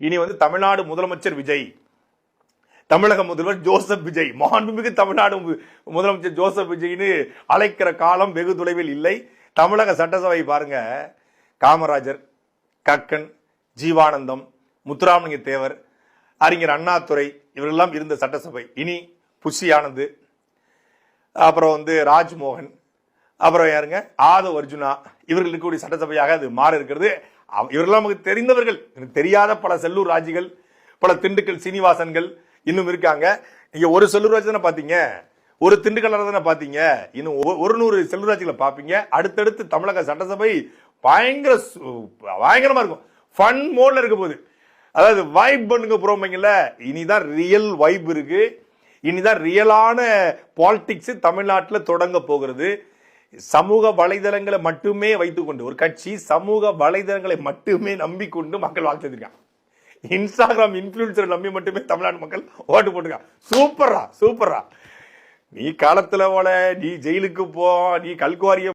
இனி தமிழ்நாடு முதலமைச்சர் விஜய், தமிழக முதல்வர் ஜோசப் விஜய், மாண்புமிகு தமிழ்நாடு முதலமைச்சர் ஜோசப் விஜய்னு அழைக்கிற காலம் வெகு தொலைவில் இல்லை. தமிழக சட்டசபை பாருங்க, காமராஜர், கக்கன், ஜீவானந்தம், முத்துராமலிங்க தேவர், அறிஞர் அண்ணாதுரை இவரெல்லாம் இருந்த சட்டசபை இனி புஷி ஆனந்த், அப்புறம் ராஜ்மோகன், அப்புறம் யாருங்க ஆதவ் அர்ஜுனா, இவர்கள் இருக்கக்கூடிய சட்டசபையாக அது மாற இருக்கிறது. இவரெல்லாம் நமக்கு தெரிந்தவர்கள், தெரியாத பல செல்லூர் ராஜிகள், பல திண்டுக்கல் சீனிவாசன்கள் இன்னும் இருக்காங்க. நீங்க ஒரு செல்லூர் ராஜ் தானே பாத்தீங்க, ஒரு திண்டுக்கல் தானே பாத்தீங்க, இன்னும் 100 செல்லூர் ராஜிகளை பாப்பீங்க. அடுத்தடுத்து தமிழக சட்டசபை பயங்கரமா இருக்கும், ஃபன் மோட்ல இருக்க போகுது. அதாவது வைப் பண்ணுங்க புரோமைங்கல்ல, இனிதான் ரியல் வைப் இருக்கு, இனிதான் ரியலான பாலிடிக்ஸ் தமிழ்நாட்டில் தொடங்க போகிறது. சமூக வலைதளங்களை மட்டுமே வைத்துக்கொண்டு ஒரு கட்சி சமூக வலைதளங்களை மட்டுமே நம்பிக்கொண்டு மக்கள் வாக்களிச்சிருக்காங்க. இன்ஸ்டாகிராம் இன்ஃபுளுசரை நம்பி மட்டுமே தமிழ்நாடு மக்கள் ஓட்டு போட்டுருக்காங்க. சூப்பரா சூப்பரா. நீ காலத்துல போல, நீ ஜெயிலுக்கு போ, நீ கல்குவாரிய